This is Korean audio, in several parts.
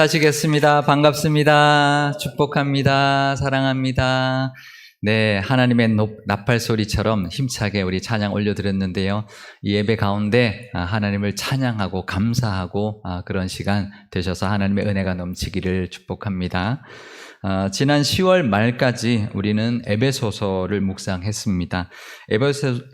하시겠습니다. 반갑습니다. 축복합니다. 사랑합니다. 네, 하나님의 나팔 소리처럼 힘차게 우리 찬양 올려드렸는데요. 이 예배 가운데 하나님을 찬양하고 감사하고 그런 시간 되셔서 하나님의 은혜가 넘치기를 축복합니다. 지난 10월 말까지 우리는 에베소서를 묵상했습니다.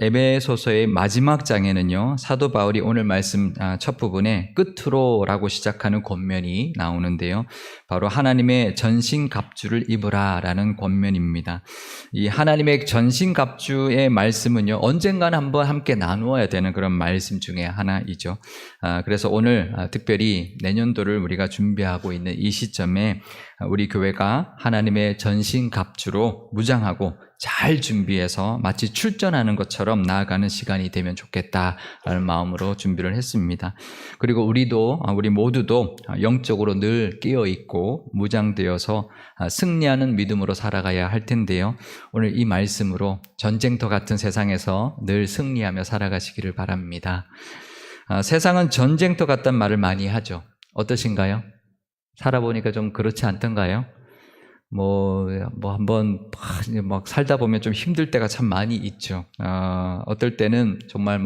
에베소서의 마지막 장에는요, 사도 바울이 오늘 말씀 첫 부분에 끝으로라고 시작하는 권면이 나오는데요. 바로 하나님의 전신갑주를 입으라라는 권면입니다. 이 하나님의 전신갑주의 말씀은요, 언젠가는 한번 함께 나누어야 되는 그런 말씀 중에 하나이죠. 그래서 오늘 특별히 내년도를 우리가 준비하고 있는 이 시점에 우리 교회가 하나님의 전신갑주로 무장하고 잘 준비해서 마치 출전하는 것처럼 나아가는 시간이 되면 좋겠다라는 마음으로 준비를 했습니다. 그리고 우리 모두도 영적으로 늘 깨어있고 무장되어서 승리하는 믿음으로 살아가야 할 텐데요. 오늘 이 말씀으로 전쟁터 같은 세상에서 늘 승리하며 살아가시기를 바랍니다. 세상은 전쟁터 같다는 말을 많이 하죠. 어떠신가요? 살아보니까 좀 그렇지 않던가요? 한번 막 살다 보면 좀 힘들 때가 참 많이 있죠. 어떨 때는 정말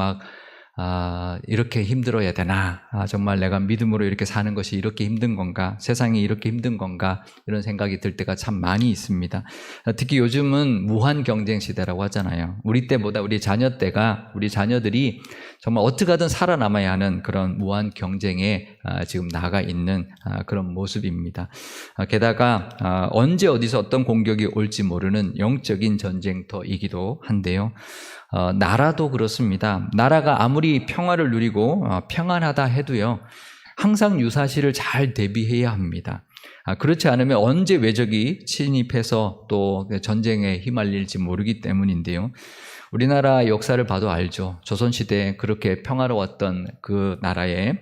이렇게 힘들어야 되나? 정말 내가 믿음으로 이렇게 사는 것이 이렇게 힘든 건가? 세상이 이렇게 힘든 건가? 이런 생각이 들 때가 참 많이 있습니다. 특히 요즘은 무한 경쟁 시대라고 하잖아요. 우리 때보다 우리 자녀들이 정말 어떻게 하든 살아남아야 하는 그런 무한 경쟁에 지금 나가 있는 그런 모습입니다. 게다가 언제 어디서 어떤 공격이 올지 모르는 영적인 전쟁터이기도 한데요. 나라도 그렇습니다. 나라가 아무리 평화를 누리고 평안하다 해도요, 항상 유사시를 잘 대비해야 합니다. 그렇지 않으면 언제 외적이 침입해서 또 전쟁에 휘말릴지 모르기 때문인데요. 우리나라 역사를 봐도 알죠. 조선시대에 그렇게 평화로웠던 그 나라에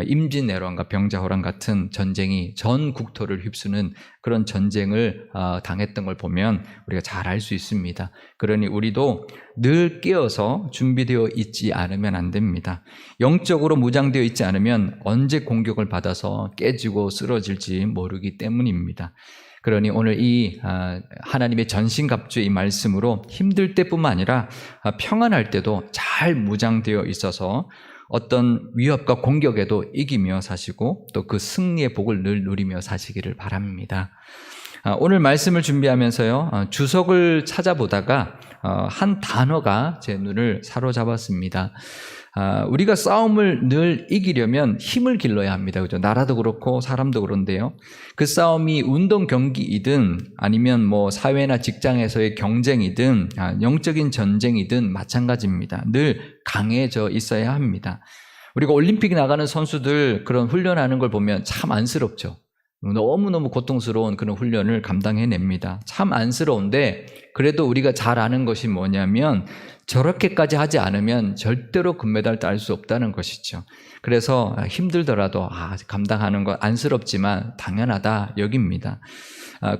임진왜란과 병자호란 같은 전쟁이 전 국토를 휩쓰는 그런 전쟁을 당했던 걸 보면 우리가 잘 알 수 있습니다. 그러니 우리도 늘 깨어서 준비되어 있지 않으면 안 됩니다. 영적으로 무장되어 있지 않으면 언제 공격을 받아서 깨지고 쓰러질지 모르기 때문입니다. 그러니 오늘 이 하나님의 전신갑주의 이 말씀으로 힘들 때뿐만 아니라 평안할 때도 잘 무장되어 있어서 어떤 위협과 공격에도 이기며 사시고 또 그 승리의 복을 늘 누리며 사시기를 바랍니다. 오늘 말씀을 준비하면서요, 주석을 찾아보다가 한 단어가 제 눈을 사로잡았습니다. 우리가 싸움을 늘 이기려면 힘을 길러야 합니다. 그죠? 나라도 그렇고 사람도 그런데요. 그 싸움이 운동 경기이든 아니면 사회나 직장에서의 경쟁이든 영적인 전쟁이든 마찬가지입니다. 늘 강해져 있어야 합니다. 우리가 올림픽 나가는 선수들 그런 훈련하는 걸 보면 참 안쓰럽죠. 너무너무 고통스러운 그런 훈련을 감당해냅니다. 참 안쓰러운데 그래도 우리가 잘 아는 것이 뭐냐면 저렇게까지 하지 않으면 절대로 금메달 딸 수 없다는 것이죠. 그래서 힘들더라도 감당하는 건 안쓰럽지만 당연하다 여깁니다.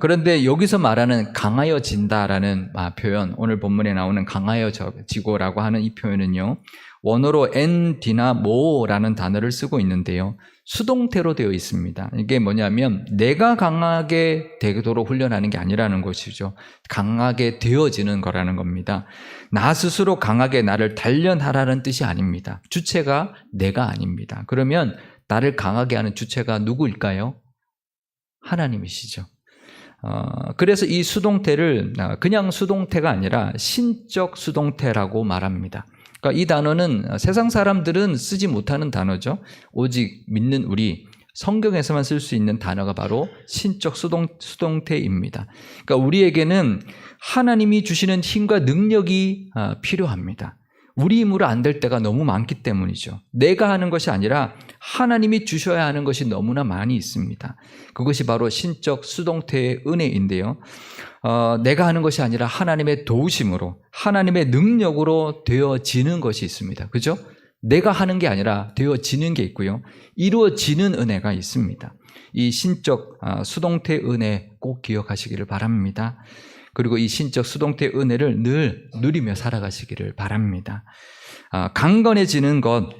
그런데 여기서 말하는 강하여진다라는 표현, 오늘 본문에 나오는 강하여지고라고 하는 이 표현은요, 원어로 엔디나모라는 단어를 쓰고 있는데요, 수동태로 되어 있습니다. 이게 뭐냐면 내가 강하게 되도록 훈련하는 게 아니라는 것이죠. 강하게 되어지는 거라는 겁니다. 나 스스로 강하게 나를 단련하라는 뜻이 아닙니다. 주체가 내가 아닙니다. 그러면 나를 강하게 하는 주체가 누구일까요? 하나님이시죠. 그래서 이 수동태를 그냥 수동태가 아니라 신적 수동태라고 말합니다. 그러니까 이 단어는 세상 사람들은 쓰지 못하는 단어죠. 오직 믿는 우리, 성경에서만 쓸 수 있는 단어가 바로 신적 수동태입니다. 그러니까 우리에게는 하나님이 주시는 힘과 능력이 필요합니다. 우리 힘으로 안 될 때가 너무 많기 때문이죠. 내가 하는 것이 아니라 하나님이 주셔야 하는 것이 너무나 많이 있습니다. 그것이 바로 신적 수동태의 은혜인데요. 내가 하는 것이 아니라 하나님의 도우심으로, 하나님의 능력으로 되어지는 것이 있습니다. 그죠? 내가 하는 게 아니라 되어지는 게 있고요. 이루어지는 은혜가 있습니다. 이 신적 수동태 은혜 꼭 기억하시기를 바랍니다. 그리고 이 신적 수동태의 은혜를 늘 누리며 살아가시기를 바랍니다. 강건해지는 것,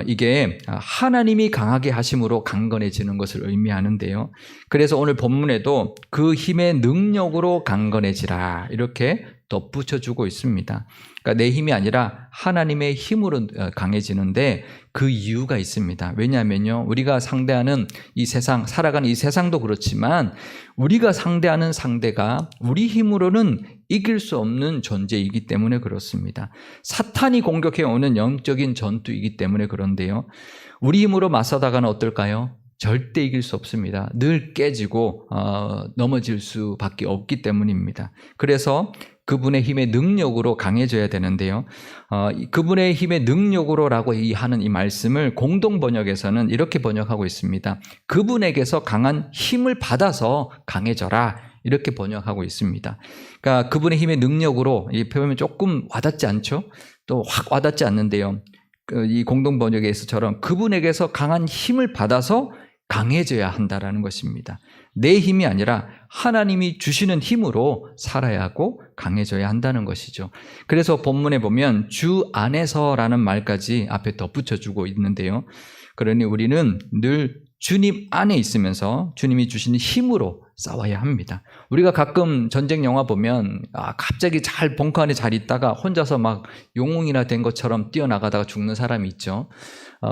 이게 하나님이 강하게 하심으로 강건해지는 것을 의미하는데요. 그래서 오늘 본문에도 그 힘의 능력으로 강건해지라 이렇게 덧붙여주고 있습니다. 그러니까 내 힘이 아니라 하나님의 힘으로 강해지는데 그 이유가 있습니다. 왜냐하면요, 우리가 상대하는 이 세상, 살아가는 이 세상도 그렇지만 우리가 상대하는 상대가 우리 힘으로는 이길 수 없는 존재이기 때문에 그렇습니다. 사탄이 공격해오는 영적인 전투이기 때문에 그런데요, 우리 힘으로 맞서다가는 어떨까요? 절대 이길 수 없습니다. 늘 깨지고 넘어질 수밖에 없기 때문입니다. 그래서 그분의 힘의 능력으로 강해져야 되는데요. 그분의 힘의 능력으로라고 하는 이 말씀을 공동 번역에서는 이렇게 번역하고 있습니다. 그분에게서 강한 힘을 받아서 강해져라 이렇게 번역하고 있습니다. 그러니까 그분의 힘의 능력으로, 이 표현이 조금 와닿지 않죠? 또 확 와닿지 않는데요. 이 공동 번역에서처럼 그분에게서 강한 힘을 받아서 강해져야 한다라는 것입니다. 내 힘이 아니라 하나님이 주시는 힘으로 살아야 하고 강해져야 한다는 것이죠. 그래서 본문에 보면 주 안에서라는 말까지 앞에 덧붙여주고 있는데요. 그러니 우리는 늘 주님 안에 있으면서 주님이 주시는 힘으로 싸워야 합니다. 우리가 가끔 전쟁 영화 보면 갑자기 잘 벙커 안에 잘 있다가 혼자서 막 영웅이나 된 것처럼 뛰어나가다가 죽는 사람이 있죠.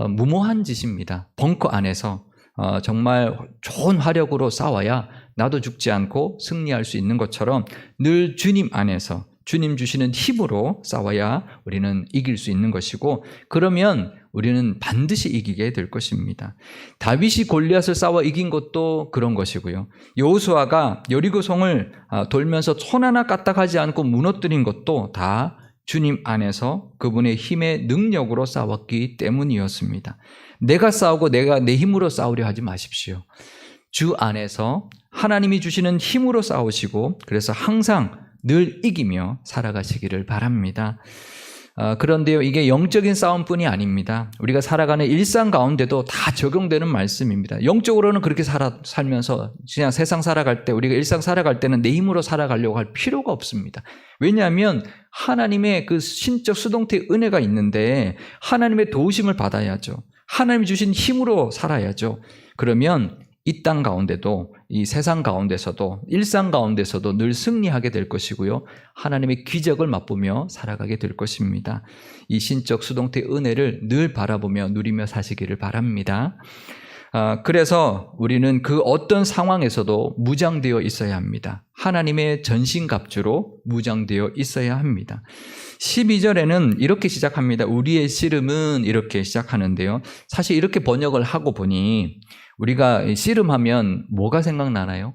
무모한 짓입니다. 벙커 안에서 정말 좋은 화력으로 싸워야 나도 죽지 않고 승리할 수 있는 것처럼 늘 주님 안에서 주님 주시는 힘으로 싸워야 우리는 이길 수 있는 것이고, 그러면 우리는 반드시 이기게 될 것입니다. 다윗이 골리앗을 싸워 이긴 것도 그런 것이고요. 여호수아가 여리고성을 돌면서 손 하나 까딱하지 않고 무너뜨린 것도 다 주님 안에서 그분의 힘의 능력으로 싸웠기 때문이었습니다. 내가 싸우고 내가 내 힘으로 싸우려 하지 마십시오. 주 안에서 하나님이 주시는 힘으로 싸우시고, 그래서 항상 늘 이기며 살아가시기를 바랍니다. 그런데요, 이게 영적인 싸움뿐이 아닙니다. 우리가 살아가는 일상 가운데도 다 적용되는 말씀입니다. 영적으로는 그렇게 살면서 그냥 세상 살아갈 때, 우리가 일상 살아갈 때는 내 힘으로 살아가려고 할 필요가 없습니다. 왜냐하면 하나님의 그 신적 수동태의 은혜가 있는데 하나님의 도우심을 받아야죠. 하나님이 주신 힘으로 살아야죠. 그러면 이 땅 가운데도, 이 세상 가운데서도, 일상 가운데서도 늘 승리하게 될 것이고요, 하나님의 기적을 맛보며 살아가게 될 것입니다. 이 신적 수동태의 은혜를 늘 바라보며 누리며 사시기를 바랍니다. 그래서 우리는 그 어떤 상황에서도 무장되어 있어야 합니다. 하나님의 전신갑주로 무장되어 있어야 합니다. 12절에는 이렇게 시작합니다. 우리의 씨름은 이렇게 시작하는데요. 사실 이렇게 번역을 하고 보니 우리가 씨름하면 뭐가 생각나나요?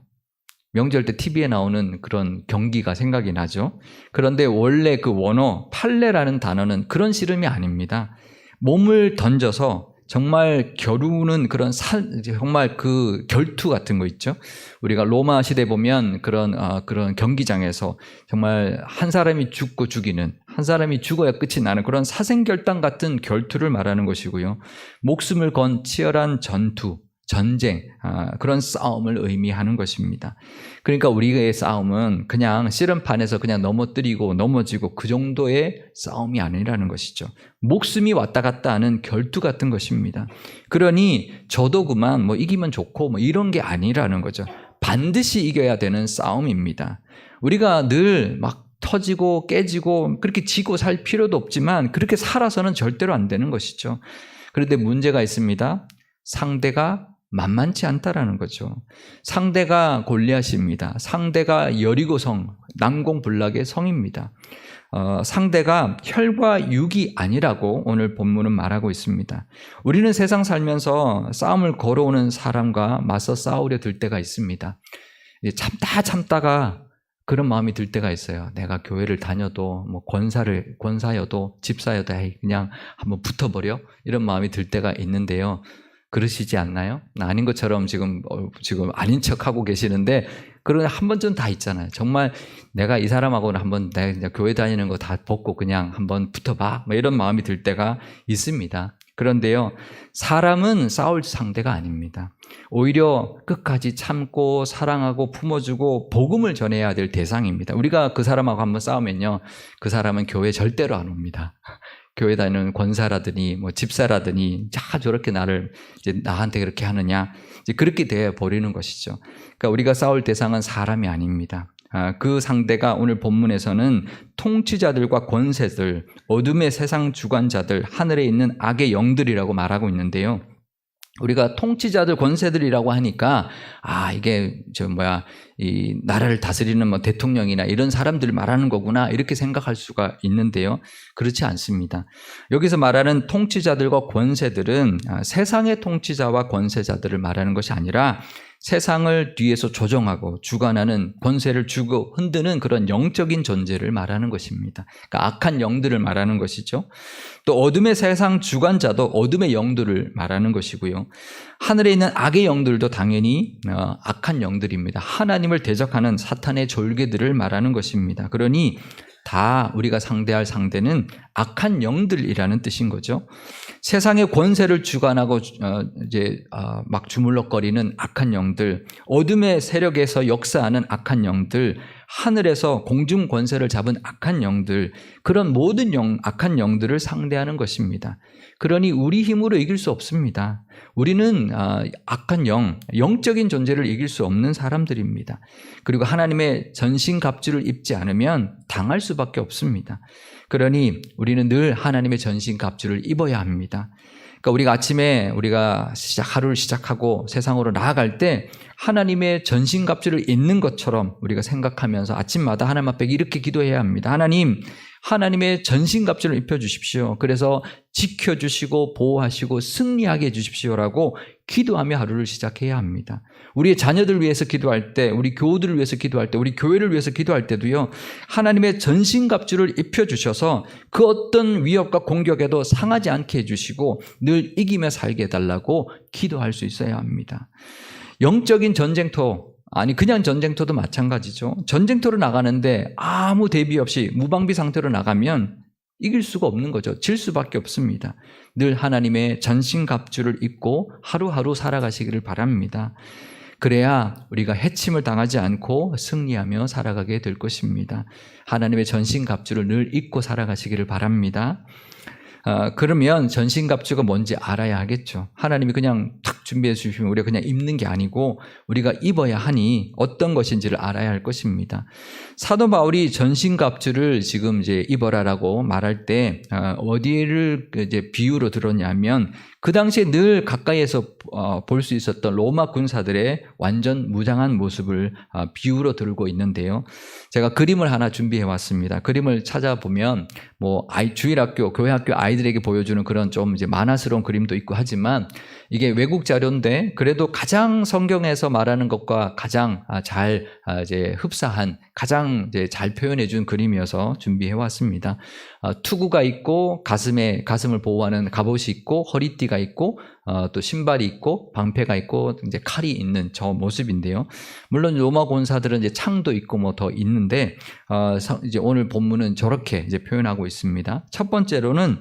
명절 때 TV에 나오는 그런 경기가 생각이 나죠. 그런데 원래 그 원어 팔레라는 단어는 그런 씨름이 아닙니다. 몸을 던져서 정말 겨루는 그런 정말 그 결투 같은 거 있죠. 우리가 로마 시대 보면 그런 경기장에서 정말 한 사람이 죽고 죽이는, 한 사람이 죽어야 끝이 나는 그런 사생결단 같은 결투를 말하는 것이고요. 목숨을 건 치열한 전쟁, 그런 싸움을 의미하는 것입니다. 그러니까 우리의 싸움은 그냥 씨름판에서 그냥 넘어뜨리고 넘어지고 그 정도의 싸움이 아니라는 것이죠. 목숨이 왔다 갔다 하는 결투 같은 것입니다. 그러니 저도 그만 이기면 좋고 이런 게 아니라는 거죠. 반드시 이겨야 되는 싸움입니다. 우리가 늘 막 터지고 깨지고 그렇게 지고 살 필요도 없지만 그렇게 살아서는 절대로 안 되는 것이죠. 그런데 문제가 있습니다. 상대가 만만치 않다라는 거죠. 상대가 골리앗입니다. 상대가 여리고성, 난공불락의 성입니다. 상대가 혈과 육이 아니라고 오늘 본문은 말하고 있습니다. 우리는 세상 살면서 싸움을 걸어오는 사람과 맞서 싸우려 들 때가 있습니다. 참다가 그런 마음이 들 때가 있어요. 내가 교회를 다녀도 권사여도 집사여도 그냥 한번 붙어버려, 이런 마음이 들 때가 있는데요. 그러시지 않나요? 아닌 것처럼 지금 아닌 척하고 계시는데, 그런 한 번쯤 다 있잖아요. 정말 내가 이 사람하고는 한번 내가 교회 다니는 거 다 벗고 그냥 한번 붙어봐, 이런 마음이 들 때가 있습니다. 그런데요, 사람은 싸울 상대가 아닙니다. 오히려 끝까지 참고 사랑하고 품어주고 복음을 전해야 될 대상입니다. 우리가 그 사람하고 한번 싸우면요, 그 사람은 교회 절대로 안 옵니다. 교회 다니는 권사라더니 뭐 집사라더니 저렇게 나한테 그렇게 하느냐, 이제 그렇게 돼 버리는 것이죠. 그러니까 우리가 싸울 대상은 사람이 아닙니다. 그 상대가 오늘 본문에서는 통치자들과 권세들, 어둠의 세상 주관자들, 하늘에 있는 악의 영들이라고 말하고 있는데요. 우리가 통치자들, 권세들이라고 하니까 이게 이 나라를 다스리는 뭐 대통령이나 이런 사람들 말하는 거구나, 이렇게 생각할 수가 있는데요. 그렇지 않습니다. 여기서 말하는 통치자들과 권세들은 세상의 통치자와 권세자들을 말하는 것이 아니라 세상을 뒤에서 조정하고 주관하는, 권세를 주고 흔드는 그런 영적인 존재를 말하는 것입니다. 그러니까 악한 영들을 말하는 것이죠. 또 어둠의 세상 주관자도 어둠의 영들을 말하는 것이고요. 하늘에 있는 악의 영들도 당연히 악한 영들입니다. 하나님을 대적하는 사탄의 졸개들을 말하는 것입니다. 그러니 다 우리가 상대할 상대는 악한 영들이라는 뜻인 거죠. 세상의 권세를 주관하고 막 주물럭거리는 악한 영들, 어둠의 세력에서 역사하는 악한 영들, 하늘에서 공중 권세를 잡은 악한 영들, 그런 모든 악한 영들을 상대하는 것입니다. 그러니 우리 힘으로 이길 수 없습니다. 우리는 악한 영적인 존재를 이길 수 없는 사람들입니다. 그리고 하나님의 전신갑주를 입지 않으면 당할 수밖에 없습니다. 그러니 우리는 늘 하나님의 전신갑주를 입어야 합니다. 그러니까 우리가 아침에 우리가 하루를 시작하고 세상으로 나아갈 때 하나님의 전신갑주를 입는 것처럼 우리가 생각하면서 아침마다 하나님 앞에 이렇게 기도해야 합니다. 하나님의 전신갑주를 입혀주십시오. 그래서 지켜주시고 보호하시고 승리하게 해주십시오라고 기도하며 하루를 시작해야 합니다. 우리의 자녀들을 위해서 기도할 때, 우리 교우들을 위해서 기도할 때, 우리 교회를 위해서 기도할 때도요, 하나님의 전신갑주를 입혀주셔서 그 어떤 위협과 공격에도 상하지 않게 해주시고 늘 이기며 살게 해달라고 기도할 수 있어야 합니다. 영적인 전쟁터, 그냥 전쟁터도 마찬가지죠. 전쟁터로 나가는데 아무 대비 없이 무방비 상태로 나가면 이길 수가 없는 거죠. 질 수밖에 없습니다. 늘 하나님의 전신갑주를 입고 하루하루 살아가시기를 바랍니다. 그래야 우리가 해침을 당하지 않고 승리하며 살아가게 될 것입니다. 하나님의 전신갑주를 늘 입고 살아가시기를 바랍니다. 그러면 전신갑주가 뭔지 알아야 하겠죠. 하나님이 그냥 탁 준비해 주시면 우리가 그냥 입는 게 아니고 우리가 입어야 하니 어떤 것인지를 알아야 할 것입니다. 사도 바울이 전신갑주를 지금 입어라라고 말할 때 어디를 비유로 들었냐면 그 당시에 늘 가까이에서 볼 수 있었던 로마 군사들의 완전 무장한 모습을 비유로 들고 있는데요. 제가 그림을 하나 준비해 왔습니다. 그림을 찾아보면 주일학교, 교회학교 아이들에게 보여주는 그런 좀 만화스러운 그림도 있고 하지만 이게 외국 자료인데 그래도 가장 성경에서 말하는 것과 가장 잘 흡사한, 가장 잘 표현해 준 그림이어서 준비해 왔습니다. 투구가 있고 가슴을 보호하는 갑옷이 있고 허리띠가 있고 또 신발이 있고 방패가 있고 칼이 있는 저 모습인데요. 물론 로마 군사들은 창도 있고 더 있는데 오늘 본문은 저렇게 표현하고 있습니다. 첫 번째로는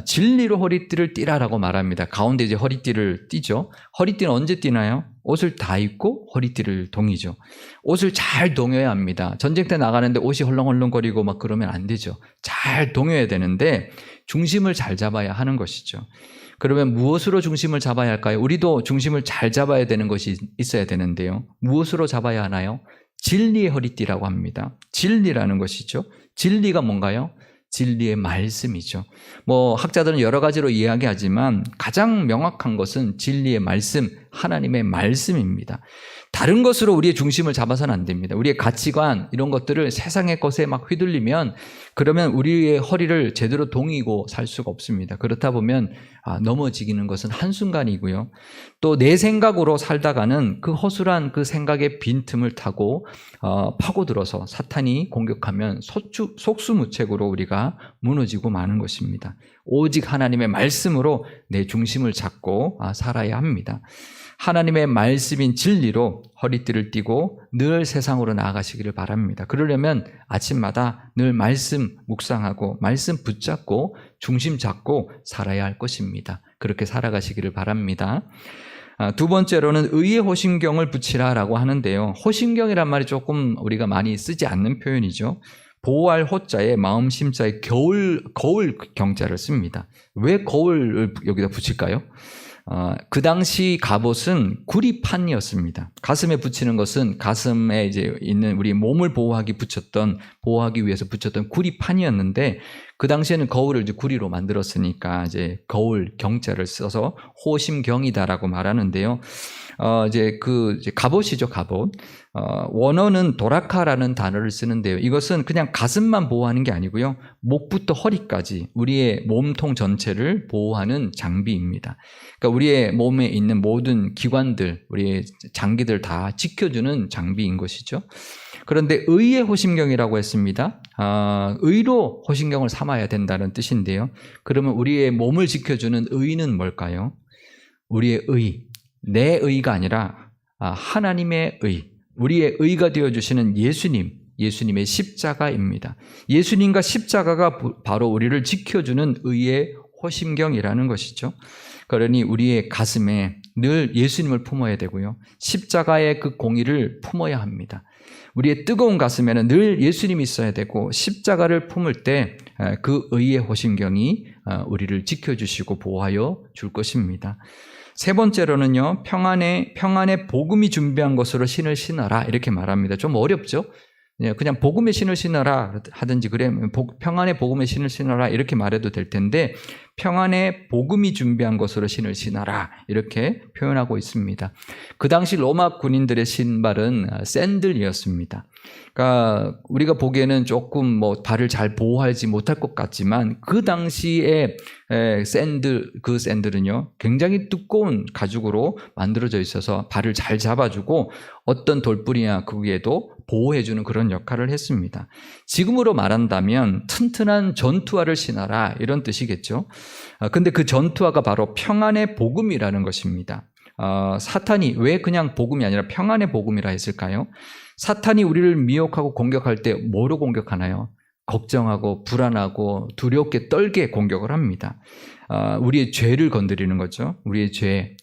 진리로 허리띠를 띠라라고 말합니다. 가운데 허리띠를 띠죠. 허리띠는 언제 띠나요? 옷을 다 입고 허리띠를 동이죠. 옷을 잘 동여야 합니다. 전쟁 때 나가는데 옷이 헐렁헐렁거리고 그러면 안 되죠. 잘 동여야 되는데 중심을 잘 잡아야 하는 것이죠. 그러면 무엇으로 중심을 잡아야 할까요? 우리도 중심을 잘 잡아야 되는 것이 있어야 되는데요. 무엇으로 잡아야 하나요? 진리의 허리띠라고 합니다. 진리라는 것이죠. 진리가 뭔가요? 진리의 말씀이죠. 학자들은 여러 가지로 이야기하지만 가장 명확한 것은 진리의 말씀, 하나님의 말씀입니다. 다른 것으로 우리의 중심을 잡아서는 안 됩니다. 우리의 가치관, 이런 것들을 세상의 것에 휘둘리면 그러면 우리의 허리를 제대로 동이고 살 수가 없습니다. 그렇다 보면 넘어지기는 것은 한순간이고요. 또 내 생각으로 살다가는 그 허술한 그 생각의 빈틈을 타고 파고들어서 사탄이 공격하면 속수무책으로 우리가 무너지고 마는 것입니다. 오직 하나님의 말씀으로 내 중심을 잡고 살아야 합니다. 하나님의 말씀인 진리로 허리띠를 띠고 늘 세상으로 나아가시기를 바랍니다. 그러려면 아침마다 늘 말씀 묵상하고 말씀 붙잡고 중심 잡고 살아야 할 것입니다. 그렇게 살아가시기를 바랍니다. 두 번째로는 의의 호심경을 붙이라라고 하는데요. 호심경이란 말이 조금 우리가 많이 쓰지 않는 표현이죠. 보호할 호자에 마음 심자에 거울 경자를 씁니다. 왜 거울을 여기다 붙일까요? 그 당시 갑옷은 구리판이었습니다. 가슴에 붙이는 것은 가슴에 이제 있는 우리 몸을 보호하기 위해서 붙였던 구리판이었는데, 그 당시에는 거울을 이제 구리로 만들었으니까 이제 거울 경자를 써서 호심경이다라고 말하는데요. 이제 갑옷이죠, 갑옷. 원어는 도라카라는 단어를 쓰는데요. 이것은 그냥 가슴만 보호하는 게 아니고요. 목부터 허리까지 우리의 몸통 전체를 보호하는 장비입니다. 그러니까 우리의 몸에 있는 모든 기관들, 우리의 장기들 다 지켜주는 장비인 것이죠. 그런데 의의 호심경이라고 했습니다. 의로 호심경을 삼아야 된다는 뜻인데요. 그러면 우리의 몸을 지켜주는 의는 뭘까요? 우리의 의, 내 의가 아니라 하나님의 의, 우리의 의가 되어주시는 예수님의 십자가입니다. 예수님과 십자가가 바로 우리를 지켜주는 의의 호심경이라는 것이죠. 그러니 우리의 가슴에 늘 예수님을 품어야 되고요. 십자가의 그 공의를 품어야 합니다. 우리의 뜨거운 가슴에는 늘 예수님이 있어야 되고, 십자가를 품을 때 그 의의 호심경이 우리를 지켜주시고 보호하여 줄 것입니다. 세 번째로는요, 평안의 복음이 준비한 것으로 신을 신어라 이렇게 말합니다. 좀 어렵죠? 그냥 복음의 신을 신어라 하든지, 그래 평안의 복음의 신을 신어라 이렇게 말해도 될 텐데, 평안의 복음이 준비한 것으로 신을 신어라 이렇게 표현하고 있습니다. 그 당시 로마 군인들의 신발은 샌들이었습니다. 그러니까 우리가 보기에는 조금 발을 잘 보호하지 못할 것 같지만, 그 당시에 그 샌들은요 굉장히 두꺼운 가죽으로 만들어져 있어서 발을 잘 잡아주고 어떤 돌부리나 거기에도 보호해주는 그런 역할을 했습니다. 지금으로 말한다면 튼튼한 전투화를 신어라 이런 뜻이겠죠. 근데 그 전투화가 바로 평안의 복음이라는 것입니다. 사탄이 왜 그냥 복음이 아니라 평안의 복음이라 했을까요? 사탄이 우리를 미혹하고 공격할 때 뭐로 공격하나요? 걱정하고 불안하고 두렵게 떨게 공격을 합니다. 우리의 죄를 건드리는 거죠. 우리의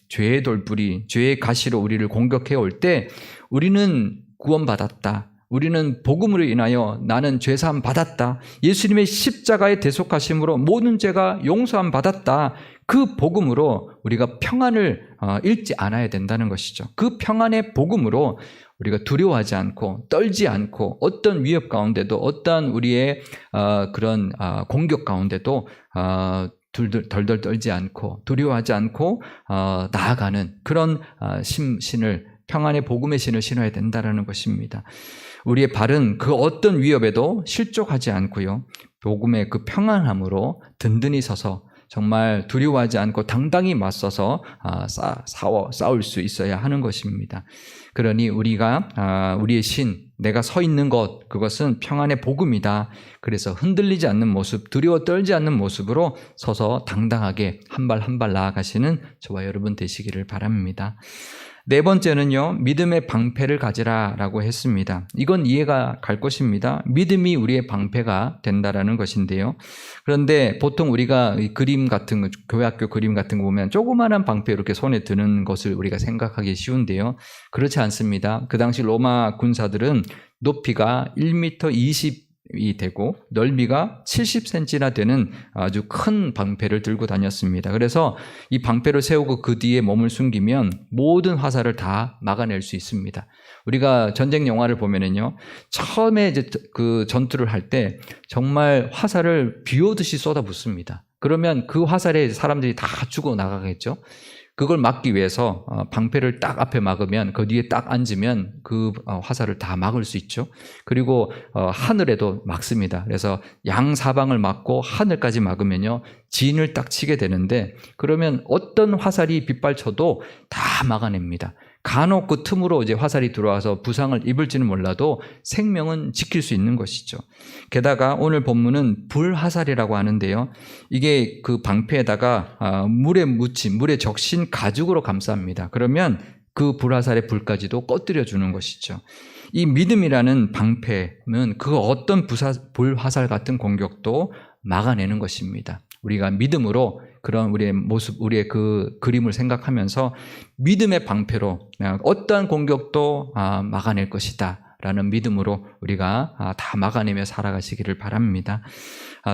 죄의 돌부리, 죄의 가시로 우리를 공격해 올 때 우리는 구원받았다, 우리는 복음으로 인하여 나는 죄사함 받았다, 예수님의 십자가의 대속하심으로 모든 죄가 용서함 받았다, 그 복음으로 우리가 평안을 잃지 않아야 된다는 것이죠. 그 평안의 복음으로 우리가 두려워하지 않고 떨지 않고 어떤 위협 가운데도, 어떤 우리의 그런 공격 가운데도 덜덜 떨지 않고 두려워하지 않고 나아가는 그런 신을, 평안의 복음의 신을 신어야 된다는 것입니다. 우리의 발은 그 어떤 위협에도 실족하지 않고요, 복음의 그 평안함으로 든든히 서서 정말 두려워하지 않고 당당히 맞서서 싸울 수 있어야 하는 것입니다. 그러니 우리가 우리의 신, 내가 서 있는 것, 그것은 평안의 복음이다. 그래서 흔들리지 않는 모습, 두려워 떨지 않는 모습으로 서서 당당하게 한 발 한 발 나아가시는 저와 여러분 되시기를 바랍니다. 네 번째는요, 믿음의 방패를 가지라라고 했습니다. 이건 이해가 갈 것입니다. 믿음이 우리의 방패가 된다라는 것인데요. 그런데 보통 우리가 그림 같은 거, 교회학교 그림 같은 거 보면 조그마한 방패 이렇게 손에 드는 것을 우리가 생각하기 쉬운데요. 그렇지 않습니다. 그 당시 로마 군사들은 높이가 1m 20이 되고 넓이가 70cm나 되는 아주 큰 방패를 들고 다녔습니다. 그래서 이 방패를 세우고 그 뒤에 몸을 숨기면 모든 화살을 다 막아낼 수 있습니다. 우리가 전쟁 영화를 보면은요, 처음에 이제 그 전투를 할 때 정말 화살을 비 오듯이 쏟아붓습니다. 그러면 그 화살에 사람들이 다 죽어 나가겠죠. 그걸 막기 위해서 방패를 딱 앞에 막으면, 그 뒤에 딱 앉으면 그 화살을 다 막을 수 있죠. 그리고 하늘에도 막습니다. 그래서 양사방을 막고 하늘까지 막으면요, 진을 딱 치게 되는데, 그러면 어떤 화살이 빗발쳐도 다 막아냅니다. 간혹 그 틈으로 이제 화살이 들어와서 부상을 입을지는 몰라도 생명은 지킬 수 있는 것이죠. 게다가 오늘 본문은 불화살이라고 하는데요, 이게 그 방패에다가 물에 적신 가죽으로 감쌉니다. 그러면 그 불화살의 불까지도 꺼뜨려 주는 것이죠. 이 믿음이라는 방패는 그 어떤 불화살 같은 공격도 막아내는 것입니다. 우리가 믿음으로 그런 우리의 모습, 우리의 그 그림을 생각하면서 믿음의 방패로 어떠한 공격도 막아낼 것이다 라는 믿음으로 우리가 다 막아내며 살아가시기를 바랍니다.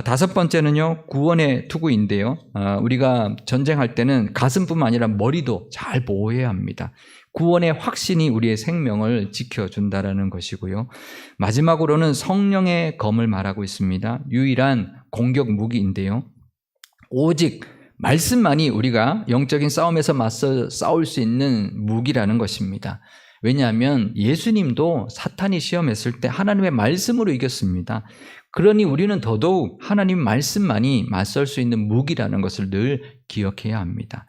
다섯 번째는요, 구원의 투구인데요. 우리가 전쟁할 때는 가슴뿐만 아니라 머리도 잘 보호해야 합니다. 구원의 확신이 우리의 생명을 지켜준다라는 것이고요. 마지막으로는 성령의 검을 말하고 있습니다. 유일한 공격 무기인데요. 오직 말씀만이 우리가 영적인 싸움에서 맞서 싸울 수 있는 무기라는 것입니다. 왜냐하면 예수님도 사탄이 시험했을 때 하나님의 말씀으로 이겼습니다. 그러니 우리는 더더욱 하나님 말씀만이 맞설 수 있는 무기라는 것을 늘 기억해야 합니다.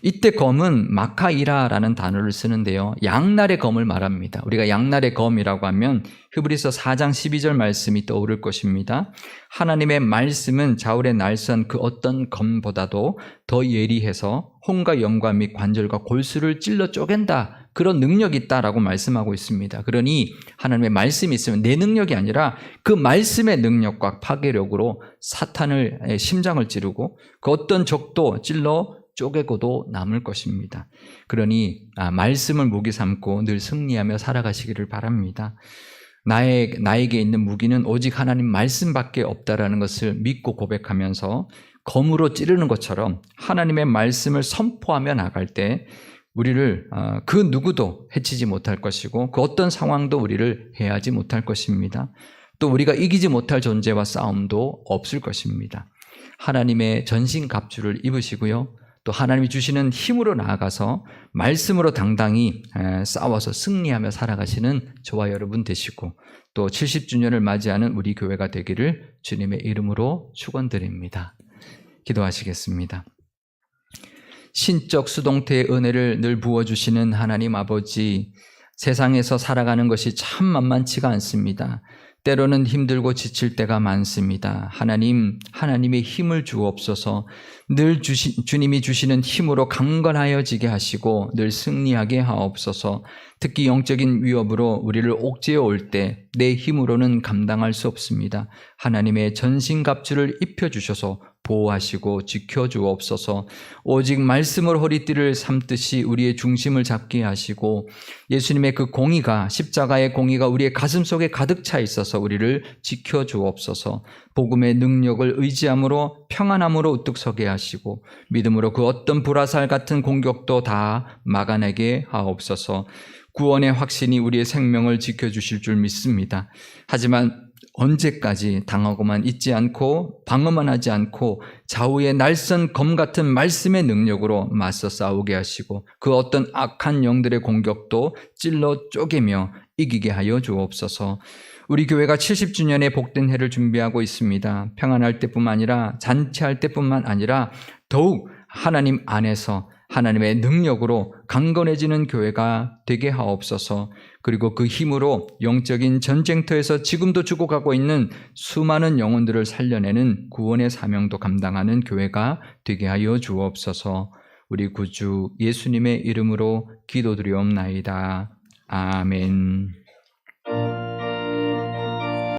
이때 검은 마카이라라는 단어를 쓰는데요. 양날의 검을 말합니다. 우리가 양날의 검이라고 하면 히브리서 4장 12절 말씀이 떠오를 것입니다. 하나님의 말씀은 자울의 날선 그 어떤 검보다도 더 예리해서 혼과 영과 및 관절과 골수를 찔러 쪼갠다. 그런 능력이 있다라고 말씀하고 있습니다. 그러니 하나님의 말씀이 있으면 내 능력이 아니라 그 말씀의 능력과 파괴력으로 사탄의 심장을 찌르고 그 어떤 적도 찔러 쪼개고도 남을 것입니다. 그러니 말씀을 무기 삼고 늘 승리하며 살아가시기를 바랍니다. 나에게 있는 무기는 오직 하나님 말씀밖에 없다라는 것을 믿고 고백하면서 검으로 찌르는 것처럼 하나님의 말씀을 선포하며 나갈 때 우리를 그 누구도 해치지 못할 것이고 그 어떤 상황도 우리를 해하지 못할 것입니다. 또 우리가 이기지 못할 존재와 싸움도 없을 것입니다. 하나님의 전신갑주를 입으시고요. 또 하나님이 주시는 힘으로 나아가서 말씀으로 당당히 싸워서 승리하며 살아가시는 저와 여러분 되시고 또 70주년을 맞이하는 우리 교회가 되기를 주님의 이름으로 축원드립니다. 기도하시겠습니다. 신적 수동태의 은혜를 늘 부어주시는 하나님 아버지, 세상에서 살아가는 것이 참 만만치가 않습니다. 때로는 힘들고 지칠 때가 많습니다. 하나님의 힘을 주옵소서. 늘 주님이 주시는 힘으로 강건하여지게 하시고 늘 승리하게 하옵소서. 특히 영적인 위협으로 우리를 옥죄어 올 때 내 힘으로는 감당할 수 없습니다. 하나님의 전신갑주를 입혀주셔서 보호하시고 지켜주옵소서. 오직 말씀으로 허리띠를 삼듯이 우리의 중심을 잡게 하시고 예수님의 그 공의가, 십자가의 공의가 우리의 가슴 속에 가득 차 있어서 우리를 지켜주옵소서. 복음의 능력을 의지함으로 평안함으로 우뚝 서게 하시고 믿음으로 그 어떤 불화살 같은 공격도 다 막아내게 하옵소서. 구원의 확신이 우리의 생명을 지켜주실 줄 믿습니다. 하지만 언제까지 당하고만 있지 않고 방어만 하지 않고 좌우의 날선 검 같은 말씀의 능력으로 맞서 싸우게 하시고 그 어떤 악한 영들의 공격도 찔러 쪼개며 이기게 하여 주옵소서. 우리 교회가 70주년의 복된 해를 준비하고 있습니다. 평안할 때뿐만 아니라 잔치할 때뿐만 아니라 더욱 하나님 안에서 하나님의 능력으로 강건해지는 교회가 되게 하옵소서. 그리고 그 힘으로 영적인 전쟁터에서 지금도 죽어가고 있는 수많은 영혼들을 살려내는 구원의 사명도 감당하는 교회가 되게 하여 주옵소서. 우리 구주 예수님의 이름으로 기도드리옵나이다. 아멘.